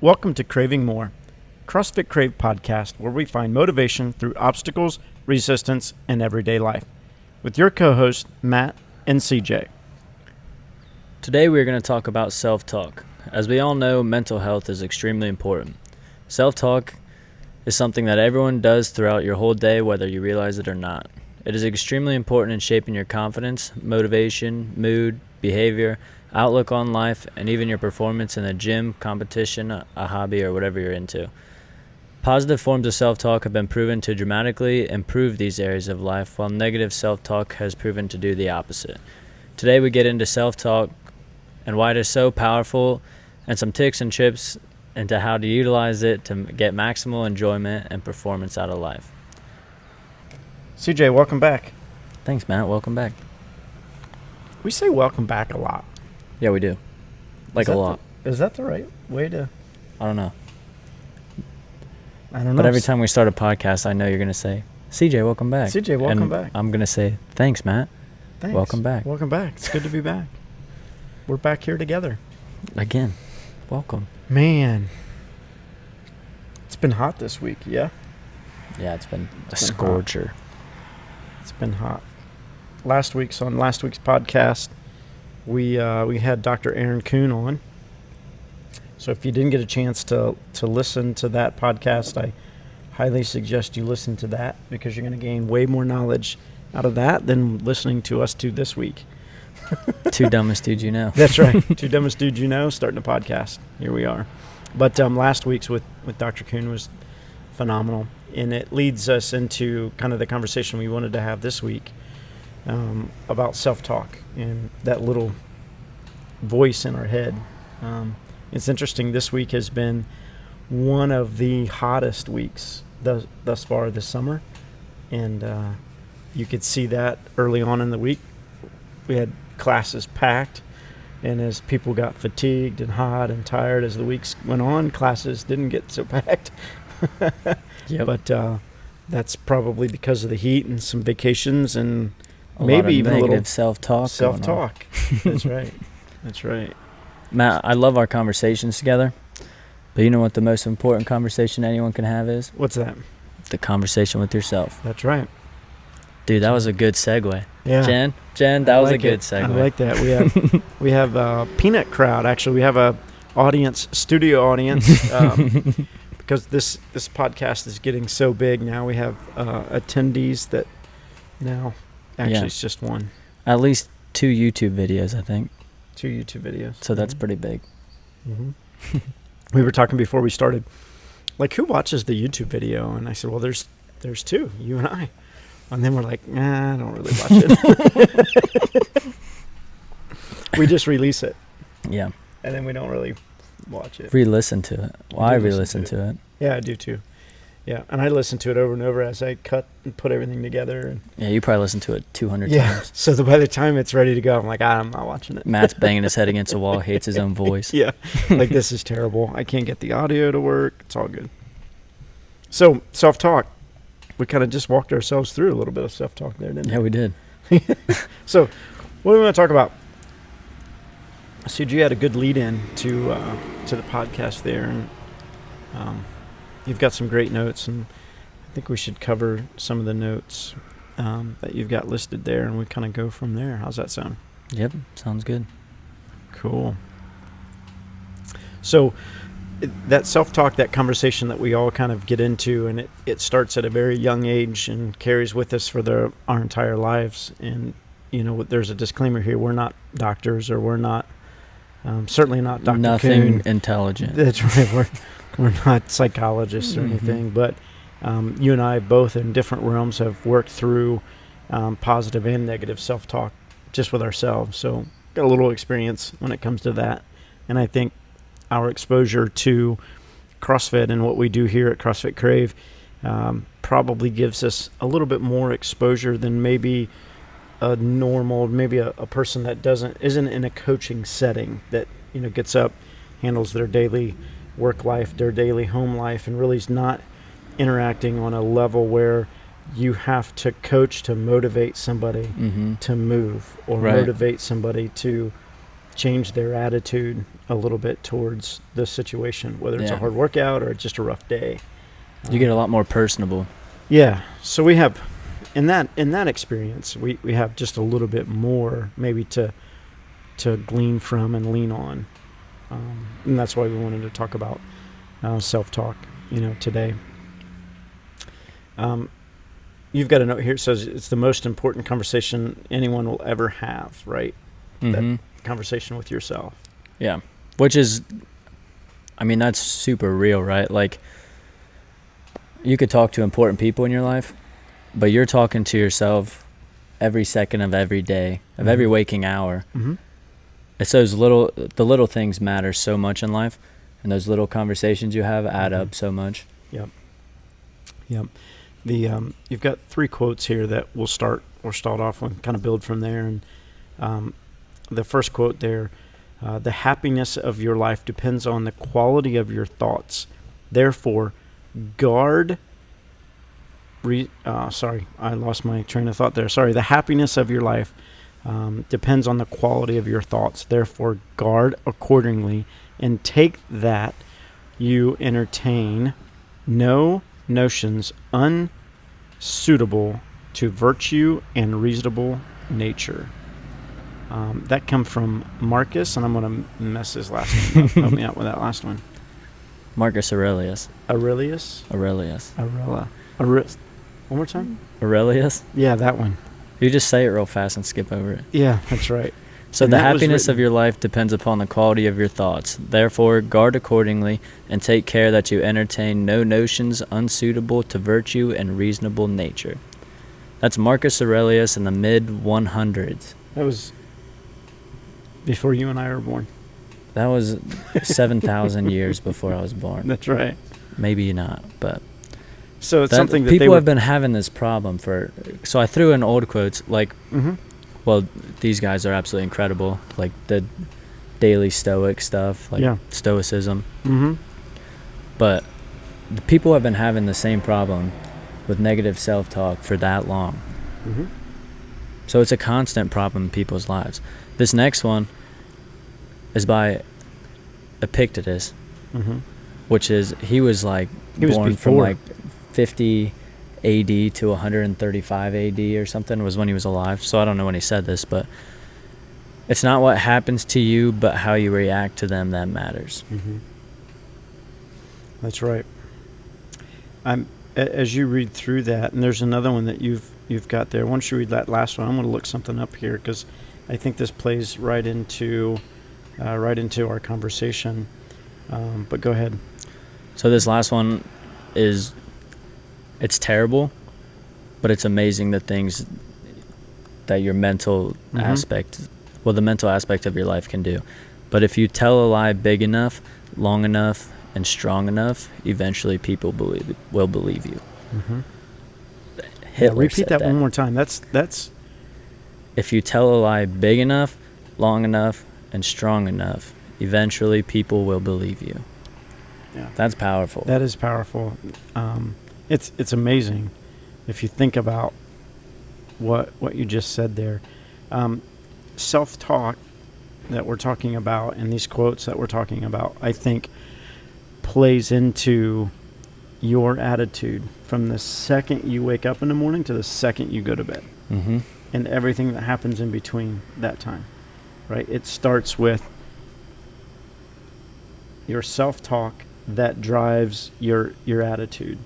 Welcome to Craving More, CrossFit Crave podcast, where we find motivation through obstacles, resistance, and everyday life. With your co-hosts, Matt and CJ. Today we are going to talk about self-talk. As we all know, mental health is extremely important. Self-talk is something that everyone does throughout your whole day, whether you realize it or not. It is extremely important in shaping your confidence, motivation, mood, behavior, outlook on life, and even your performance in a gym, competition, a hobby, or whatever you're into. Positive forms of self-talk have been proven to dramatically improve these areas of life, while negative self-talk has proven to do the opposite. Today we get into self-talk and why it is so powerful, and some tips and tips into how to utilize it to get maximal enjoyment and performance out of life. CJ, welcome back. Thanks, Matt. Welcome back. We say welcome back a lot. Yeah, we do. Like a lot. Is that the right way to... I don't know. I don't know. But every time we start a podcast, I know you're going to say, CJ, welcome back. CJ, welcome back. I'm going to say, thanks, Matt. Thanks. Welcome back. Welcome back. It's good to be back. We're back here together. Again, welcome. Man. It's been hot this week, yeah? Yeah, it's been a been scorcher. It's been hot. On last week's podcast, we had Dr. Aaron Kuhn on. So if you didn't get a chance to listen to that podcast, I highly suggest you listen to that, because you're going to gain way more knowledge out of that than listening to us two this week. Two dumbest dudes you know. That's right. Two dumbest dudes you know, starting a podcast. Here we are. But last week's with Dr. Kuhn was phenomenal, and it leads us into kind of the conversation we wanted to have this week about self-talk and that little voice in our head. It's interesting. This week has been one of the hottest weeks thus far this summer, and you could see that early on in the week. We had classes packed, and as people got fatigued and hot and tired as the weeks went on, classes didn't get so packed. Yep. But that's probably because of the heat and some vacations and maybe even a little self-talk. That's right. That's right. Matt, I love our conversations together, but you know what the most important conversation anyone can have is? What's that? The conversation with yourself. That's right. Dude, that was a good segue. Yeah. Jen, that was a good segue. I like that. We have a peanut crowd. Actually, we have a studio audience, because this podcast is getting so big now. We have attendees that now actually it's just one. At least 2 YouTube videos, I think. 2 YouTube videos. So that's pretty big. Mm-hmm. We were talking before we started, like, who watches the YouTube video? And I said, well, there's 2, you and I. And then we're like, nah, I don't really watch it. We just release it. Yeah. And then we don't really watch it. Re-listen to it. Well, I re-listen to it. Yeah, I do too. Yeah, and I listen to it over and over as I cut and put everything together. And yeah, you probably listen to it 200 yeah, times. so by the time it's ready to go, I'm like, I'm not watching it. Matt's banging his head against the wall, hates his own voice. Yeah, like, this is terrible. I can't get the audio to work. It's all good. So, self-talk. We kind of just walked ourselves through a little bit of self-talk there, didn't we? Yeah, we did. So, what do we want to talk about? CG had a good lead-in to the podcast there, and you've got some great notes, and I think we should cover some of the notes that you've got listed there, and we kind of go from there. How's that sound? Yep, sounds good. Cool. So, that self-talk, that conversation that we all kind of get into, and it starts at a very young age and carries with us for our entire lives. And, you know, there's a disclaimer here. We're not doctors, or we're not, certainly not Dr. Nothing Kuhn. Intelligent. That's right. We're not psychologists or anything, but you and I both in different realms have worked through positive and negative self-talk just with ourselves. So got a little experience when it comes to that. And I think our exposure to CrossFit and what we do here at CrossFit Crave probably gives us a little bit more exposure than maybe a normal, maybe a person that isn't in a coaching setting, that, you know, gets up, handles their daily work life, their daily home life, and really is not interacting on a level where you have to coach to motivate somebody to move, or Right. motivate somebody to change their attitude a little bit towards the situation, whether it's a Yeah. hard workout or just a rough day. You get a lot more personable. Yeah. So we have, in that experience, we have just a little bit more maybe to glean from and lean on, and that's why we wanted to talk about self-talk, today. You've got a note here. It says it's the most important conversation anyone will ever have, right? Mm-hmm. That conversation with yourself. Yeah. Which is, I mean, that's super real, right? Like, you could talk to important people in your life, but you're talking to yourself every second of every day, of every waking hour. Mm-hmm. It's the little things matter so much in life, and those little conversations you have add up so much. Yep. You've got 3 quotes here that we'll start off and kind of build from there. And the first quote there, the happiness of your life depends on the quality of your thoughts. Therefore, guard. I lost my train of thought there. Sorry. The happiness of your life depends on the quality of your thoughts. Therefore, guard accordingly, and take that you entertain no notions unsuitable to virtue and reasonable nature. That comes from Marcus, and I'm going to mess his last name up. Help me out with that last one. Marcus Aurelius. Aurelius? Aurela. One more time? Aurelius? Yeah, that one. You just say it real fast and skip over it. Yeah, that's right. So And the that was happiness of written- your life depends upon the quality of your thoughts. Therefore, guard accordingly, and take care that you entertain no notions unsuitable to virtue and reasonable nature. That's Marcus Aurelius in the mid-100s. That was before you and I were born. That was 7,000 years before I was born. That's right. Maybe not, but So it's something that people they have been having this problem for. So I threw in old quotes like, Mm-hmm. well, these guys are absolutely incredible, like the daily Stoic stuff, like Yeah. Stoicism. Mm-hmm. But the people have been having the same problem with negative self-talk for that long. Mm-hmm. So it's a constant problem in people's lives. This next one is by Epictetus, Mm-hmm. which is, he was like He was born from before. like 50 AD to 135 AD or something was when he was alive. So I don't know when he said this, but it's not what happens to you, but how you react to them that matters. Mm-hmm. That's right. As you read through that, and there's another one that you've got there. Once you read that last one, I'm going to look something up here because I think this plays right into our conversation. But go ahead. So this last one is, it's terrible, but it's amazing the things that your mental Mhm. aspect, well, the mental aspect of your life can do. But if you tell a lie big enough, long enough, and strong enough, eventually people will believe you. Mm-hmm. Hitler Repeat said that one more time. That's If you tell a lie big enough, long enough, and strong enough, eventually people will believe you. Yeah. That's powerful. That is powerful. It's amazing if you think about what you just said there. Self-talk that we're talking about and these quotes that we're talking about, I think, plays into your attitude from the second you wake up in the morning to the second you go to bed, Mm-hmm. and everything that happens in between that time, right? It starts with your self-talk that drives your attitude,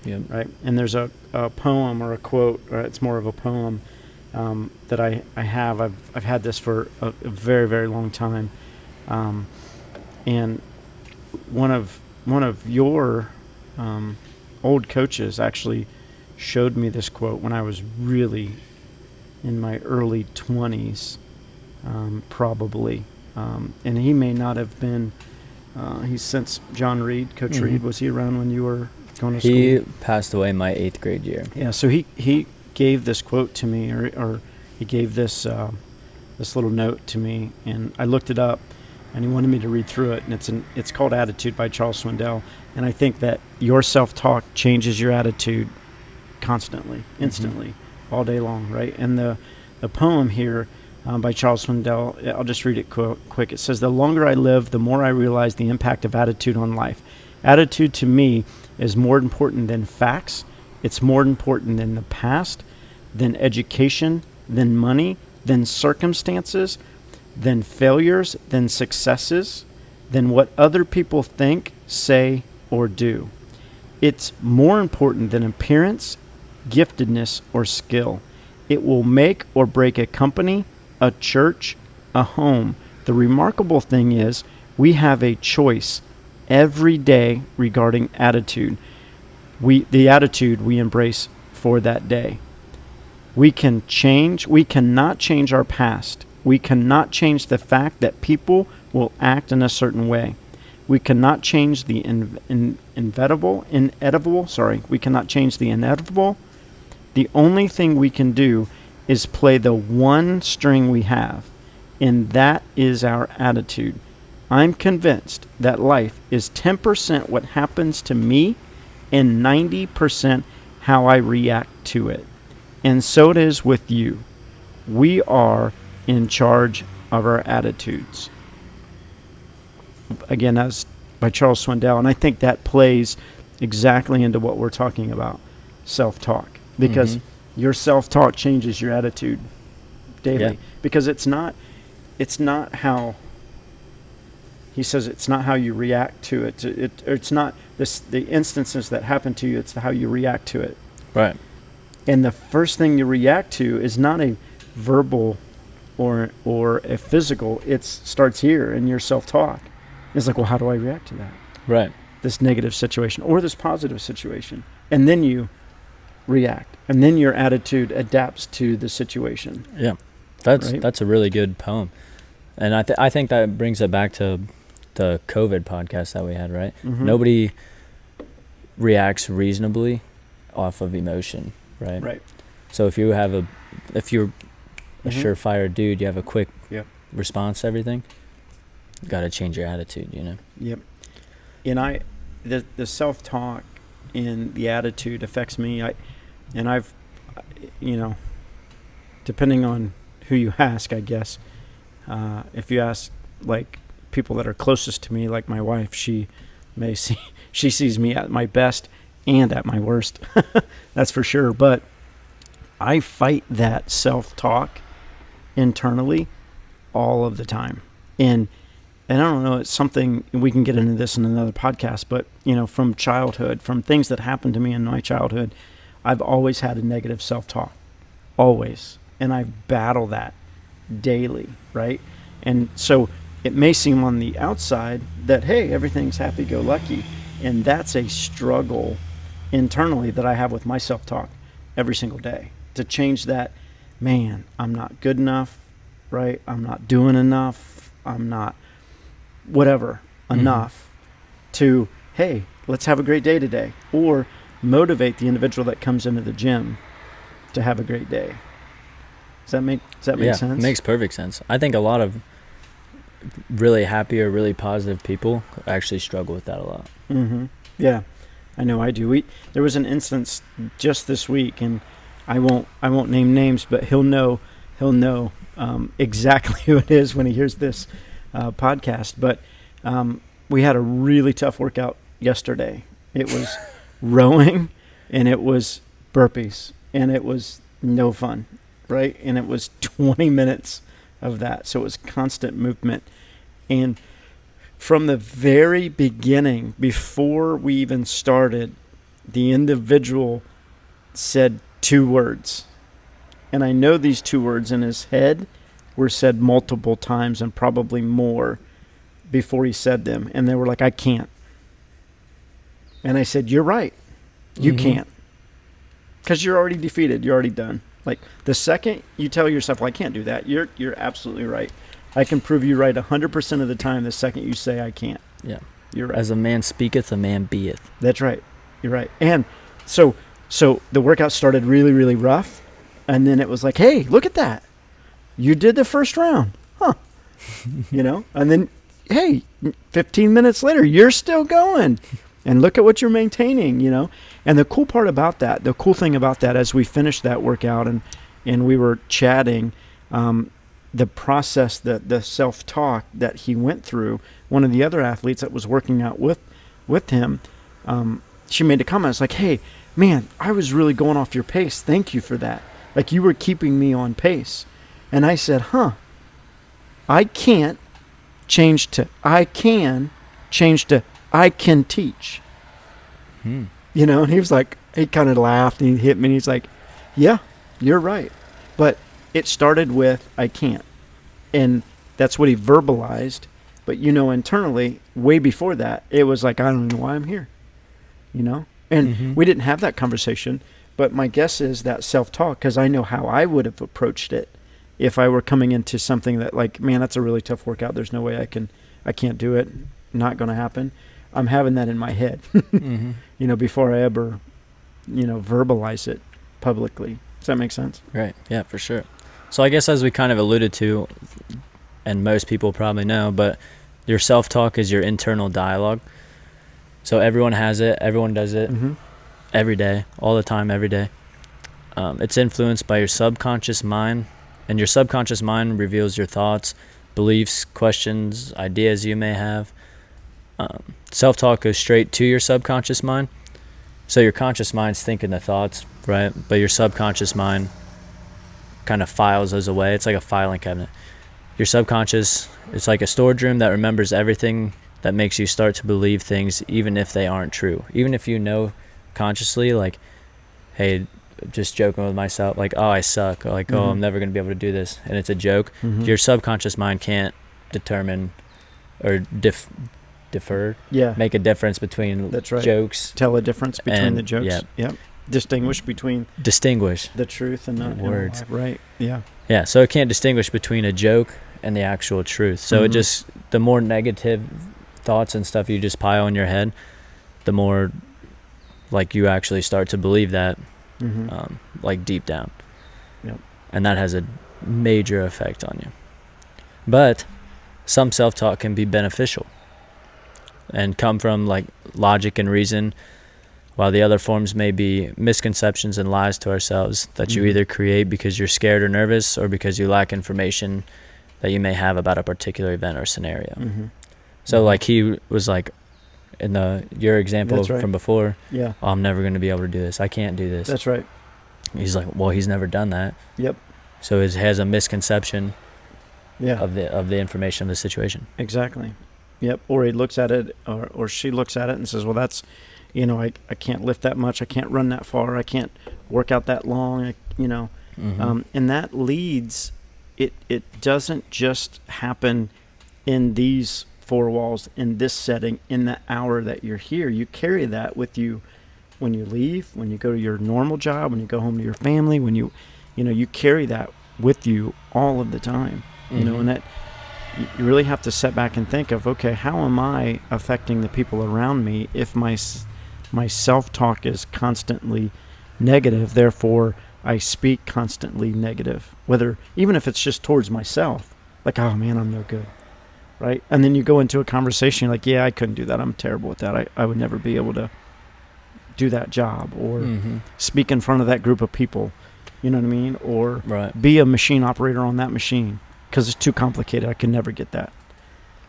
Yep. right? And there's a poem or a quote, or it's more of a poem that I have. I've had this for a very, very long time, and one of your old coaches actually showed me this quote when I was really in my early 20s, probably, and he may not have been. He's since John Reed, Coach Mhm. Reed. Was he around when you were going to school? He passed away my 8th grade year. Yeah, so he gave this quote to me, or he gave this this little note to me, and I looked it up, and he wanted me to read through it, and it's called Attitude by Charles Swindoll, and I think that your self-talk changes your attitude constantly, instantly, all day long, right? And the poem here by Charles Swindoll, I'll just read it quick. It says, "The longer I live, the more I realize the impact of attitude on life. Attitude to me is more important than facts. It's more important than the past, than education, than money, than circumstances, than failures, than successes, than what other people think, say, or do. It's more important than appearance, giftedness, or skill. It will make or break a company, a church, a home. The remarkable thing is we have a choice every day regarding attitude. The attitude we embrace for that day. We cannot change our past. We cannot change the fact that people will act in a certain way. We cannot change the inevitable. We cannot change the inevitable. The only thing we can do is play the one string we have, and that is our attitude. I'm convinced that life is 10% what happens to me and 90% how I react to it. And so it is with you. We are in charge of our attitudes." Again, that's by Charles Swindoll, and I think that plays exactly into what we're talking about, self-talk, because your self-talk changes your attitude daily. Because it's not how he says it's not how you react to it. It's not the instances that happen to you. It's how you react to it. Right. And the first thing you react to is not a verbal or a physical. It starts here in your self-talk. It's like, well, how do I react to that? Right. This negative situation or this positive situation. And then you react. And then your attitude adapts to the situation. Yeah. That's a really good poem. And I think that brings it back to the COVID podcast that we had, right? Mm-hmm. Nobody reacts reasonably off of emotion, right? Right. So if you're a surefire dude, you have a quick response to everything, you got to change your attitude, you know? Yep. And the self-talk and the attitude affects me. I've depending on who you ask, I guess, if you ask like people that are closest to me, like my wife, she sees me at my best and at my worst. That's for sure. But I fight that self-talk internally all of the time. And I don't know, it's something, we can get into this in another podcast, but from childhood, from things that happened to me in my childhood, I've always had a negative self-talk. Always. And I battle that daily, right? And so it may seem on the outside that, hey, everything's happy-go-lucky. And that's a struggle internally that I have with my self-talk every single day. To change that, man, I'm not good enough, right? I'm not doing enough. I'm not whatever enough to, hey, let's have a great day today. Or motivate the individual that comes into the gym to have a great day. Does that make sense? It makes perfect sense. I think a lot of really happy or really positive people actually struggle with that a lot. Mm-hmm. Yeah, I know I do. There was an instance just this week, and I won't name names, but he'll know exactly who it is when he hears this podcast. But we had a really tough workout yesterday. It was rowing, and it was burpees, and it was no fun, right? And it was 20 minutes of that. So it was constant movement. And from the very beginning, before we even started, the individual said 2 words. And I know these 2 words in his head were said multiple times and probably more before he said them. And they were like, I can't. And I said, you're right. You can't. Because you're already defeated. You're already done. Like the second you tell yourself, well, I can't do that, you're absolutely right. I can prove you right 100% of the time the second you say I can't. Yeah. You're right. As a man speaketh, a man beeth. That's right. You're right. And so the workout started really, really rough. And then it was like, hey, look at that. You did the first round. Huh. And then, hey, 15 minutes later, you're still going. And look at what you're maintaining, you know. And the cool part about that, the cool thing about that, as we finished that workout and we were chatting, the process, the self-talk that he went through, one of the other athletes that was working out with him, she made a comment. It's like, hey, man, I was really going off your pace. Thank you for that. Like, you were keeping me on pace. And I said, I can't change to I can change to I can teach. You know, and he was like, he kind of laughed and he hit me and he's like, yeah, you're right. But it started with I can't. And that's what he verbalized. But, you know, internally, way before that, it was like, I don't know why I'm here. You know? And we didn't have that conversation. But my guess is that self-talk, because I know how I would have approached it if I were coming into something that, like, man, that's a really tough workout. There's no way I can't do it. Not going to happen. I'm having that in my head, you know, before I ever, you know, verbalize it publicly. Does that make sense? Right. Yeah, for sure. So I guess as we kind of alluded to, and most people probably know, but your self-talk is your internal dialogue. So everyone has it. Everyone does it every day, all the time, every day. It's influenced by your subconscious mind, and your subconscious mind reveals your thoughts, beliefs, questions, ideas you may have. Self-talk goes straight to your subconscious mind. So your conscious mind's thinking the thoughts, right? But your subconscious mind kind of files those away. It's like a filing cabinet. Your subconscious, it's like a storage room that remembers everything that makes you start to believe things even if they aren't true. Even if you know consciously, like, hey, just joking with myself, like, oh, I suck, or like, oh, I'm never going to be able to do this, and it's a joke. Your subconscious mind can't determine or make a difference between jokes. Tell a difference between and, the jokes. Yep. Distinguish the truth and not words. Right. Yeah. Yeah. So it can't distinguish between a joke and the actual truth. So it just, the more negative thoughts and stuff you just pile in your head, the more like you actually start to believe that, like deep down. Yep. And that has a major effect on you. But some self-talk can be beneficial and come from like logic and reason, while the other forms may be misconceptions and lies to ourselves that you either create because you're scared or nervous, or because you lack information that you may have about a particular event or scenario. So like he was like, in your example from before, oh, I'm never going to be able to do this. I can't do this. That's right. He's like, well, he's never done that. Yep. So he has a misconception Yeah. of the information of the situation. Exactly. Yep. Or he looks at it, or she looks at it and says, well, that's, you know, I can't lift that much. I can't run that far. I can't work out that long, you know. And that leads, it doesn't just happen in these four walls, in this setting, in the hour that you're here. You carry that with you when you leave, when you go to your normal job, when you go home to your family, when you know, you carry that with you all of the time, you know, and that you really have to set back and think of, okay, how am I affecting the people around me if my self-talk is constantly negative, therefore I speak constantly negative, whether, even if it's just towards myself, like, oh man, I'm no good, right? And then you go into a conversation like, yeah, I couldn't do that. I'm terrible at that. I would never be able to do that job, or speak in front of that group of people, you know what I mean? Or be a machine operator on that machine because it's too complicated. I can never get that,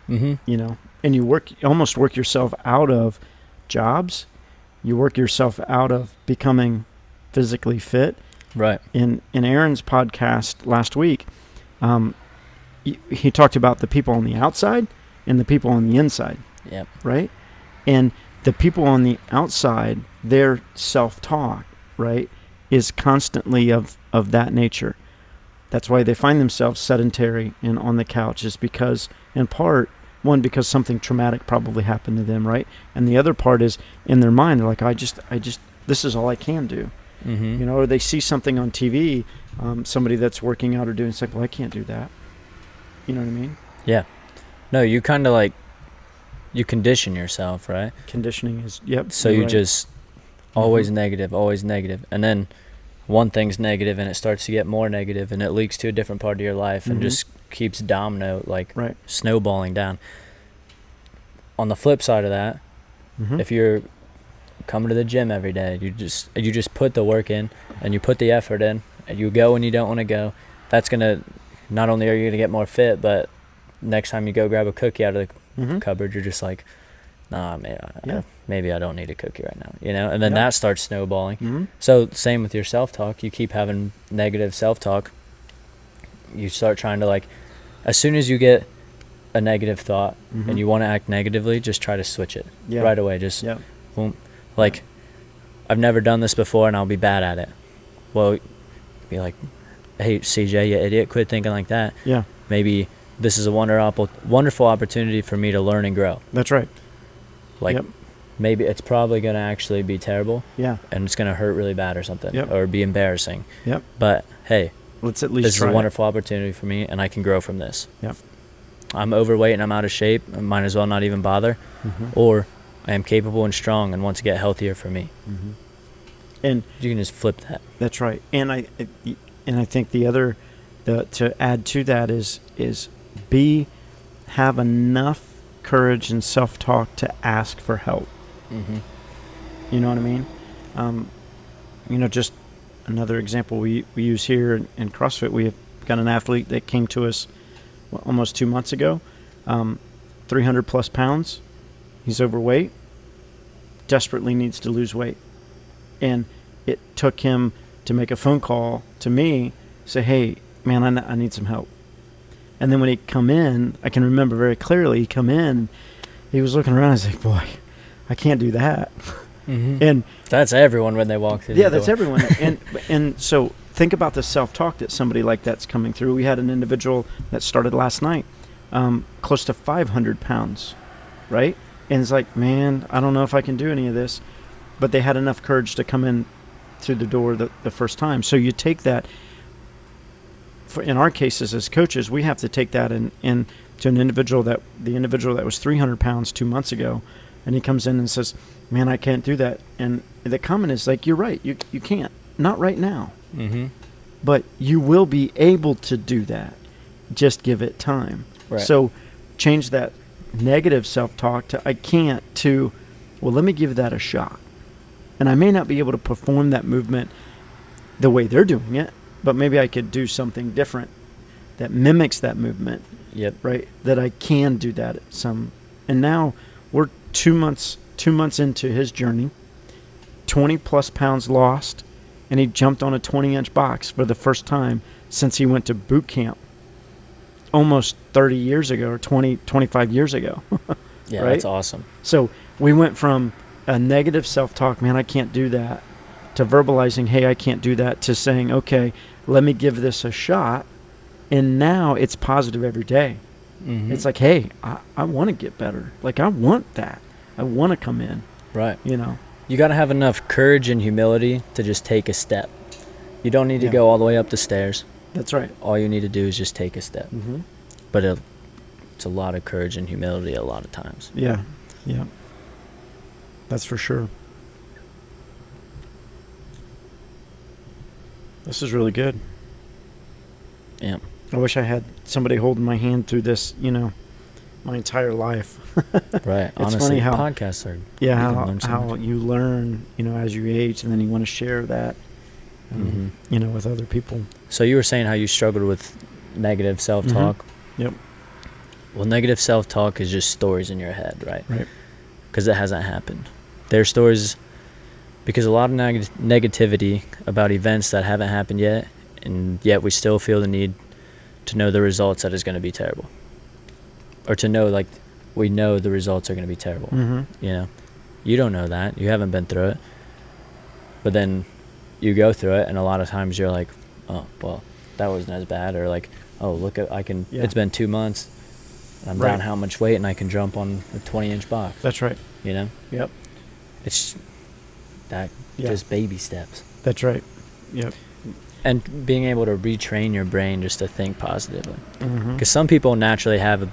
you know? And you almost work yourself out of jobs. You work yourself out of becoming physically fit. Right. In Aaron's podcast last week, he talked about the people on the outside and the people on the inside. Yep. Right? And the people on the outside, their self-talk, right, is constantly of that nature. That's why they find themselves sedentary and on the couch, is because, in part, one, because something traumatic probably happened to them, right? And the other part is in their mind, they're like, I just, this is all I can do. You know, or they see something on TV, somebody that's working out or doing something, well, I can't do that. You know what I mean? Yeah. No, you kind of like, you condition yourself, right? Conditioning is, yep. So you just always negative, always negative. And then one thing's negative and it starts to get more negative and it leaks to a different part of your life and just keeps domino, like snowballing down. On the flip side of that, Mhm. If you're coming to the gym every day, you just put the work in and you put the effort in and you go when you don't want to go, that's gonna, not only are you gonna get more fit, but next time you go grab a cookie out of the Mhm. cupboard, you're just like, nah, man, Yeah. maybe I don't need a cookie right now, and then Yeah. that starts snowballing. Mhm. So same with your self-talk. You keep having negative self-talk. You start trying to, like, as soon as you get a negative thought Mhm. and you want to act negatively, just try to switch it Yeah. right away. Just Yeah. boom. Like, I've never done this before and I'll be bad at it. Well, be like, hey, CJ, you idiot, quit thinking like that. Yeah. Maybe this is a wonderful opportunity for me to learn and grow. That's right. Like, Yep. maybe it's probably going to actually be terrible Yeah. and it's going to hurt really bad or something, Yep. or be embarrassing. Yep. But hey, Let's at least this is try a it. wonderful opportunity for me and I can grow from this. Yep. I'm overweight and I'm out of shape. I might as well not even bother. Mhm. Or I am capable and strong and want to get healthier for me. Mhm. And You can just flip that. that's right. And I think the to add to that is have enough courage and self-talk to ask for help. Mm-hmm. You know what I mean? Just another example we use here in CrossFit. We've got an athlete that came to us almost 2 months ago, 300 plus pounds. He's overweight, desperately needs to lose weight. And it took him to make a phone call to me, say, hey, man, I need some help. And then when he come in, I can remember very clearly, he come in, he was looking around, he's like, boy, I can't do that. Mm-hmm. And that's everyone when they walk through. yeah, the that's door. everyone. And so think about the self-talk that somebody like that's coming through. We had an individual that started last night, close to 500 pounds, right? And it's like, man, I don't know if I can do any of this. But they had enough courage to come in through the door the first time. So you take that, in our cases as coaches, we have to take that in to the individual that was 300 pounds 2 months ago, and he comes in and says, man, I can't do that. And the comment is like, you're right, you can't, not right now. Mm-hmm. But you will be able to do that. Just give it time. Right. So change that negative self-talk to I can't to, well, let me give that a shot. And I may not be able to perform that movement the way they're doing it, but maybe I could do something different that mimics that movement, Yep. right? That I can do that at some. And now we're 2 months into his journey, 20 plus pounds lost, and he jumped on a 20-inch box for the first time since he went to boot camp almost 30 years ago or 25 years ago. Yeah, right? that's awesome. So we went from a negative self-talk, man, I can't do that, to verbalizing, hey, I can't do that, to saying, okay, let me give this a shot. And now it's positive every day. Mm-hmm. It's like, hey, I want to get better. Like, I want that. I want to come in, right. You got to have enough courage and humility to just take a step. You don't need to Yeah. go all the way up the stairs. That's right. All you need to do is just take a step. Mm-hmm. But it's a lot of courage and humility a lot of times. Yeah. Yeah. That's for sure. This is really good. Yeah. I wish I had somebody holding my hand through this, my entire life. Right. It's Honestly, funny how- podcasts are. Yeah, you can learn so how much. you learn, as you age, and then you want to share that, Mhm. with other people. So you were saying how you struggled with negative self-talk. Yep. Well, negative self-talk is just stories in your head, right? Right. Because it hasn't happened. There's stories, because a lot of negativity about events that haven't happened yet, and yet we still feel the need to know the results that is going to be terrible. Or to know, like, we know the results are going to be terrible. Mm-hmm. You don't know that. You haven't been through it. But then you go through it, and a lot of times you're like, oh, well, that wasn't as bad. Or like, oh, look, Yeah. it's been 2 months. I'm Right. down how much weight, and I can jump on a 20-inch box. That's right. Yep. It's that Yeah. just baby steps. That's right. Yep. And being able to retrain your brain just to think positively. Mm-hmm. Because some people naturally have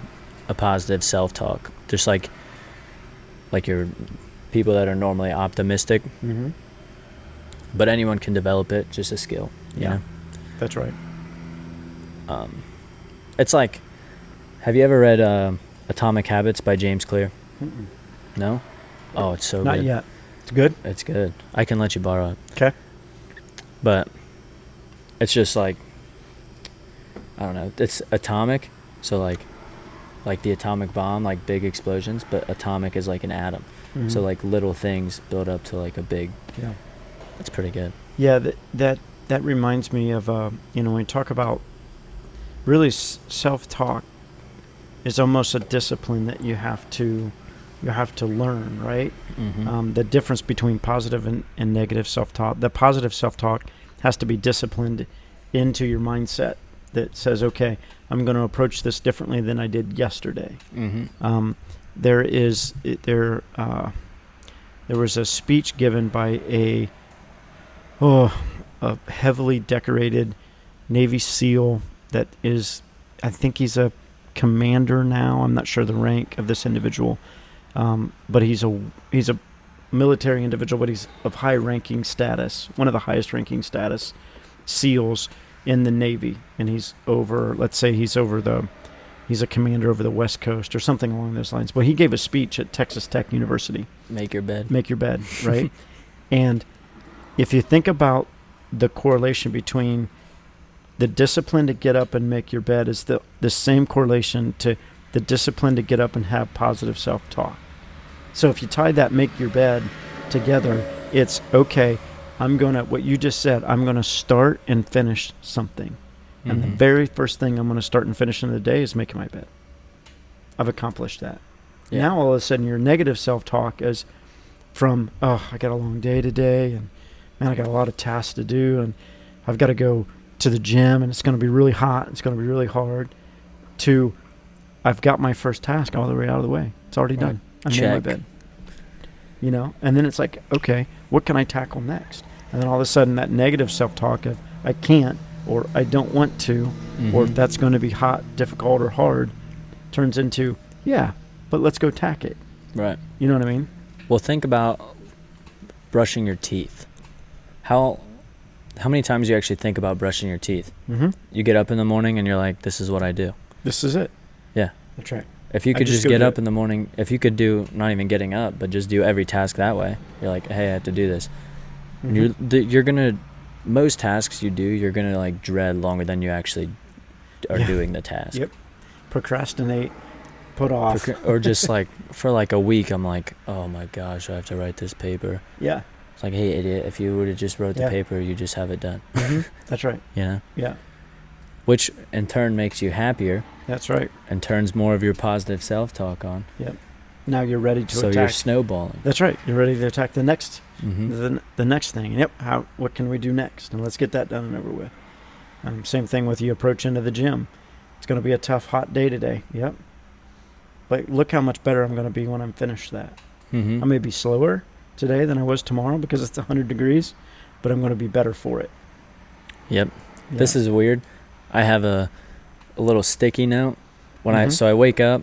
a positive self-talk. Just like your people that are normally optimistic. Mm-hmm. But anyone can develop it, just a skill. You Yeah. know? That's right. It's like, have you ever read Atomic Habits by James Clear? Mm-mm. No? Oh, it's so Not good. yet. It's good. It's good. I can let you borrow it. Okay. But it's just like, I don't know. It's atomic. So like the atomic bomb, like big explosions, but atomic is like an atom. So like little things build up to like a big. Yeah. It's pretty good. Yeah, that reminds me of when we talk about really self-talk is almost a discipline that you have to learn, right? Mm-hmm. The difference between positive and negative self-talk. The positive self-talk has to be disciplined into your mindset that says, okay, I'm going to approach this differently than I did yesterday. Mm-hmm. There was a speech given by a heavily decorated Navy SEAL that is, I think he's a commander now. I'm not sure the rank of this individual, but he's a military individual, but he's of high-ranking status, one of the highest-ranking status SEALs in the Navy, and he's a commander over the West Coast or something along those lines. But he gave a speech at Texas Tech University. Make your bed. Make your bed, right? And if you think about the correlation between the discipline to get up and make your bed is the same correlation to the discipline to get up and have positive self-talk. So if you tie that make your bed together, it's okay, what you just said, I'm going to start and finish something. And the very first thing I'm going to start and finish in the day is making my bed. I've accomplished that. Yeah. Now all of a sudden your negative self-talk is from, I got a long day today, and man, I got a lot of tasks to do, and I've got to go to the gym, and it's going to be really hot, it's going to be really hard, to I've got my first task all the way out of the way. It's already done. I made my bed. And then it's like, okay, what can I tackle next? And then all of a sudden that negative self-talk of I can't, or I don't want to, or that's going to be hot, difficult, or hard, turns into, yeah, but let's go tack it. Right. You know what I mean? Well, think about brushing your teeth. How many times do you actually think about brushing your teeth? Mm-hmm. You get up in the morning and you're like, this is what I do. This is it. Yeah. That's right. If you could just get up in the morning, if you could do, not even getting up, but just do every task that way, you're like, hey, I have to do this. Mm-hmm. You're going to, most tasks you do, you're going to like dread longer than you actually are doing the task. Yep. Procrastinate, put off. Or just like, for like a week, I'm like, oh my gosh, I have to write this paper. Yeah. It's like, hey, idiot, if you would have just wrote the paper, you just have it done. Mm-hmm. That's right. You know? Yeah. Which in turn makes you happier. That's right. And turns more of your positive self-talk on. Yep. Now you're ready to attack. So you're snowballing. That's right. You're ready to attack the next Mm-hmm. the next thing. Yep. What can we do next? And let's get that done and over with. Same thing with you approach into the gym. It's going to be a tough, hot day today. Yep. But look how much better I'm going to be when I'm finished that. Mm-hmm. I may be slower today than I was tomorrow because it's 100 degrees, but I'm going to be better for it. Yep. Yeah. This is weird. I have a little sticky note when I wake up,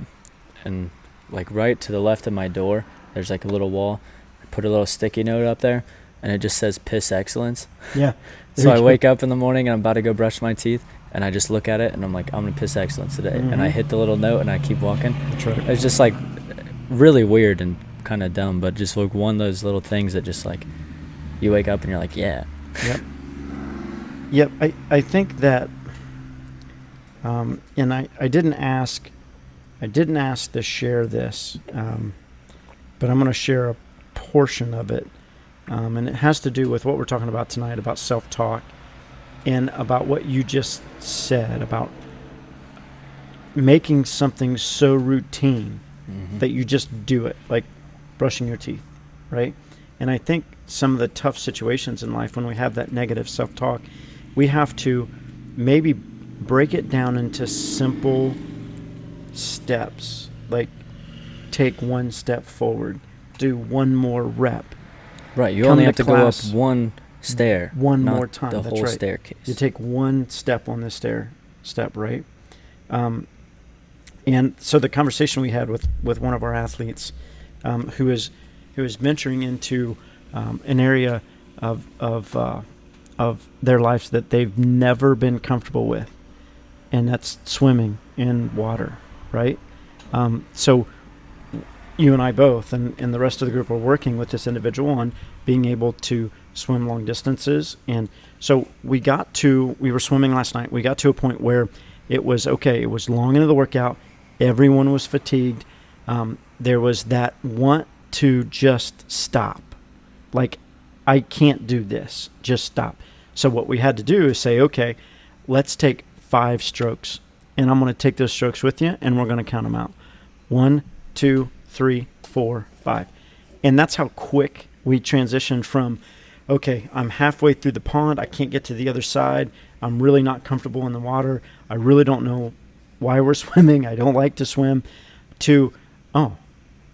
and like right to the left of my door, there's like a little wall. I put a little sticky note up there, and it just says piss excellence. Yeah. So I wake up in the morning and I'm about to go brush my teeth, and I just look at it and I'm like, I'm gonna piss excellence today. And I hit the little note and I keep walking. That's right. It's just like really weird and kind of dumb, but just like one of those little things that just like you wake up and you're like, yeah. Yep. I think that, and I didn't ask to share this, but I'm going to share a portion of it, and it has to do with what we're talking about tonight about self-talk, and about what you just said about making something so routine that you just do it, like brushing your teeth, right? And I think some of the tough situations in life when we have that negative self-talk, we have to maybe break it down into simple steps, like take one step forward, do one more rep. Right, you Come only to have to class go up one stair. one not more time. The That's whole right. staircase. You take one step on the step, right? And so the conversation we had with one of our athletes, who is venturing into an area of their lives that they've never been comfortable with, and that's swimming in water, right? So you and I both, and the rest of the group are working with this individual on being able to swim long distances. And so we were swimming last night. We got to a point where it was okay. It was long into the workout. Everyone was fatigued. There was that want to just stop. Like, I can't do this. Just stop. So what we had to do is say, okay, let's take 5 strokes. And I'm going to take those strokes with you, and we're going to count them out. 1, 2, 3, 4, 5. And that's how quick we transitioned from, okay, I'm halfway through the pond. I can't get to the other side. I'm really not comfortable in the water. I really don't know why we're swimming. I don't like to swim. To,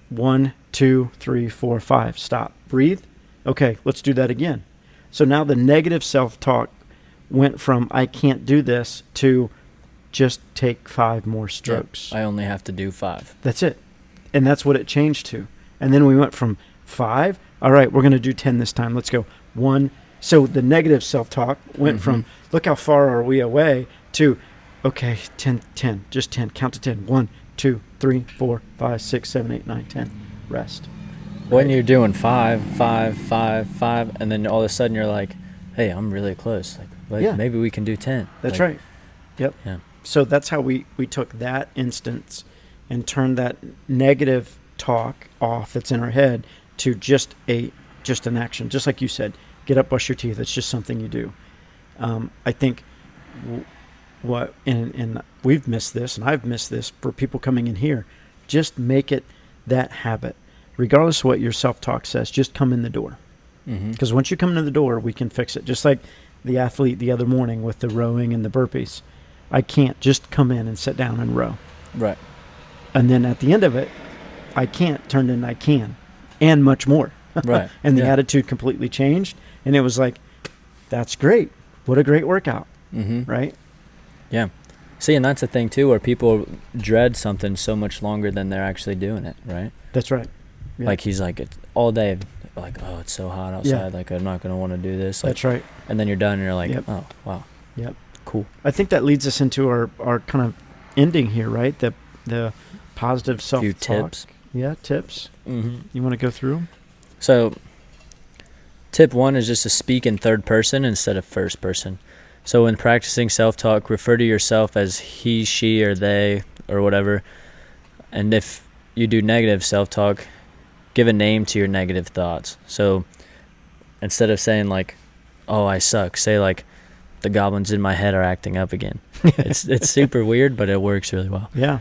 1, 2, 3, 4, 5. Stop. Breathe. Okay, let's do that again. So now the negative self-talk went from I can't do this to just take 5 more strokes. I only have to do 5. That's it. And that's what it changed to. And then we went from 5. All right, we're going to do 10 this time. Let's go. 1. So the negative self-talk went from look how far are we away to okay, 10, just 10. Count to 10. 1, 2, 3, 4, 5, 6, 7, 8, 9, 10. Rest. When you're doing 5, 5, 5, 5, and then all of a sudden you're like, hey, I'm really close. Like maybe we can do 10. That's like, right. Yep. Yeah. So that's how we took that instance and turned that negative talk off that's in our head to just an action. Just like you said, get up, brush your teeth. It's just something you do. I think and we've missed this, and I've missed this for people coming in here. Just make it that habit. Regardless of what your self-talk says, just come in the door. Because once you come into the door, we can fix it. Just like the athlete the other morning with the rowing and the burpees. I can't just come in and sit down and row. Right. And then at the end of it, I can't turned into I can, and much more. Right. And the attitude completely changed. And it was like, that's great. What a great workout. Right? Yeah. See, and that's the thing, too, where people dread something so much longer than they're actually doing it, right? That's right. Yeah. Like, he's like, it's all day, like, oh, it's so hot outside. Yeah. Like, I'm not going to want to do this. Like, That's right. And then you're done, and you're like, Yep. oh, wow. Yep. Cool. I think that leads us into our kind of ending here, right? The positive self-talk. Few tips. Yeah, tips. Mm-hmm. You want to go through 'em? So, tip 1 is just to speak in third person instead of first person. So when practicing self-talk, refer to yourself as he, she, or they, or whatever. And if you do negative self-talk, give a name to your negative thoughts. So instead of saying like, oh, I suck, say like, the goblins in my head are acting up again. It's super weird, but it works really well. Yeah.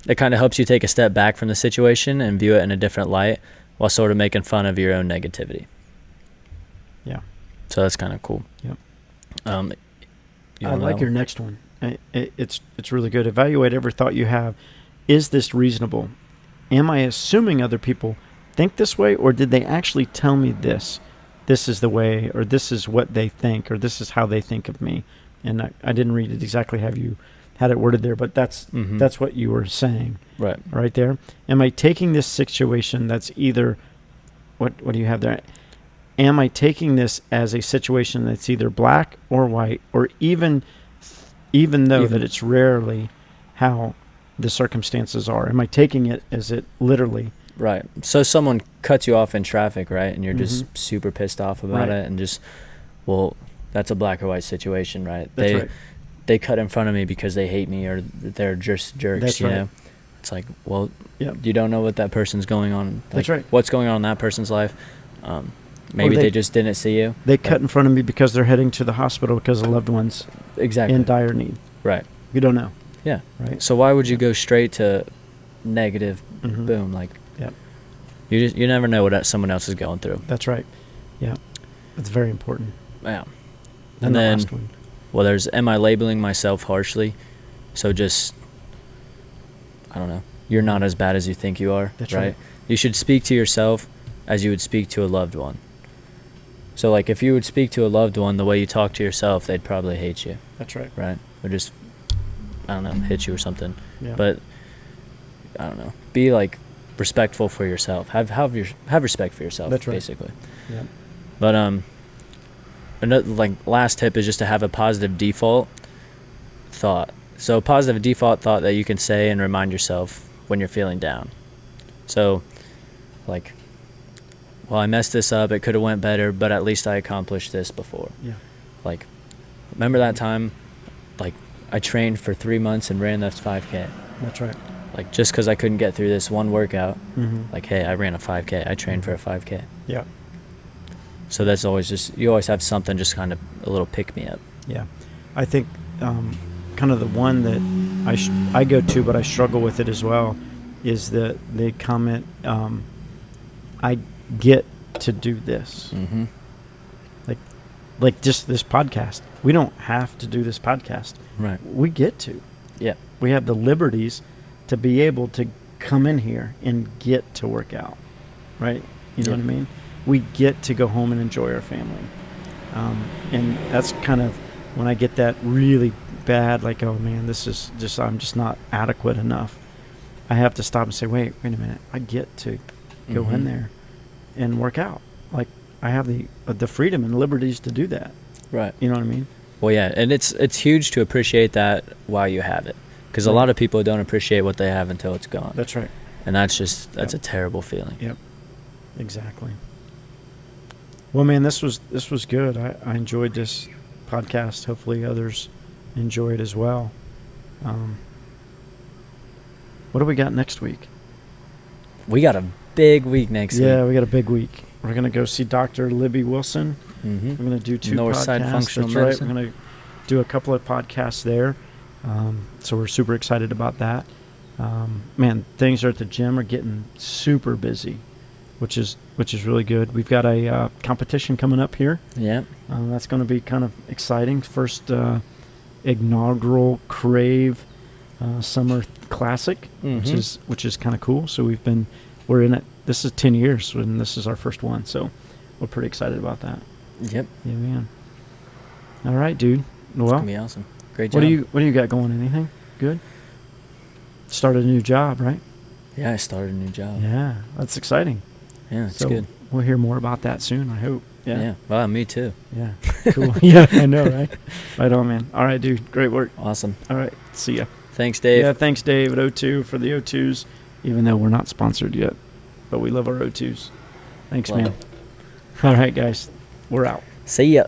It kind of helps you take a step back from the situation and view it in a different light while sort of making fun of your own negativity. Yeah. So that's kind of cool. Yep. You I like your next one. It's really good. Evaluate every thought you have. Is this reasonable? Am I assuming other people think this way, or did they actually tell me this? This is the way, or this is what they think, or this is how they think of me. And I didn't read it exactly how you had it worded there, but that's what you were saying right there. Am I taking this situation that's either, what do you have there? Am I taking this as a situation that's either black or white, or even though that it's rarely how the circumstances are? Am I taking it as it literally? Right. So someone cuts you off in traffic, right? And you're just super pissed off about it, and just, well, that's a black or white situation, right? That's right. They cut in front of me because they hate me, or they're just jerks, That's you right. know? It's like, well, Yep. you don't know what that person's going on. Like, That's right. What's going on in that person's life. Maybe they just didn't see you. They cut in front of me because they're heading to the hospital because of loved ones Exactly. in dire need. Right. You don't know. Yeah. Right. So why would you go straight to negative, Mhm. boom, like, Yep. you never know what someone else is going through. That's right. Yeah. That's very important. Yeah. And the then, last one. well, there's, am I labeling myself harshly? So just, I don't know. You're not as bad as you think you are. That's right. You should speak to yourself as you would speak to a loved one. So, like, if you would speak to a loved one the way you talk to yourself, they'd probably hate you, That's right. right? Or just, I don't know, hit you or something. Yeah. But, I don't know. Be, like, respectful for yourself. Have respect for yourself, That's right. basically. Yeah. But, another, like, last tip is just to have a positive default thought. So a positive default thought that you can say and remind yourself when you're feeling down. So, like, well, I messed this up. It could have went better, but at least I accomplished this before. Yeah. Like, remember that time, like, I trained for 3 months and ran this 5K. That's right. Like, just because I couldn't get through this one workout, Mm-hmm. like, hey, I ran a 5K. I trained for a 5K. Yeah. So that's always just, you always have something just kind of a little pick-me-up. Yeah. I think kind of the one that I go to, but I struggle with it as well, is the comment, I get to do this. Mm-hmm. Like just this podcast. We don't have to do this podcast. Right. We get to. Yeah. We have the liberties to be able to come in here and get to work out. Right? You know Yeah. what I mean? We get to go home and enjoy our family. And that's kind of when I get that really bad, like, oh man, this is just, I'm just not adequate enough. I have to stop and say, wait a minute. I get to go in Mhm. there and work out. Like, I have the freedom and liberties to do that. Right. You know what I mean? Well, yeah, and it's huge to appreciate that while you have it, because a Right. lot of people don't appreciate what they have until it's gone, That's right. and that's Yep. a terrible feeling. Yep. Exactly. Well, man, this was good. I enjoyed this podcast. Hopefully others enjoy it as well. What do we got next week? We got a big week next Yeah, week. we got a big week. We're going to go see Dr. Libby Wilson. Mm-hmm. We're going to do 2 Northside podcasts. Functional That's Medicine. right. We're going to do a couple of podcasts there. So we're super excited about that. Man, things are at the gym are getting super busy, which is really good. We've got a competition coming up here. Yeah. That's going to be kind of exciting. First inaugural Crave Summer Classic, Mhm. which is kind of cool. So we're in it. This is 10 years, and this is our first one. So we're pretty excited about that. Yep. Yeah, man. All right, dude. It's Well, gonna be awesome. Great job. what do you got going? Anything good? Started a new job, right? Yeah, I started a new job. Yeah, that's exciting. Yeah, it's So good. we'll hear more about that soon, I hope. Yeah. Well, me too. Yeah. Cool. Yeah, I know, right? Right on, man. All right, dude. Great work. Awesome. All right. See ya. Thanks, Dave. Yeah, thanks, Dave, at O2 for the O2s, even though we're not sponsored yet. But we love our O2s. Thanks, Love man. it. All right, guys. We're out. See ya.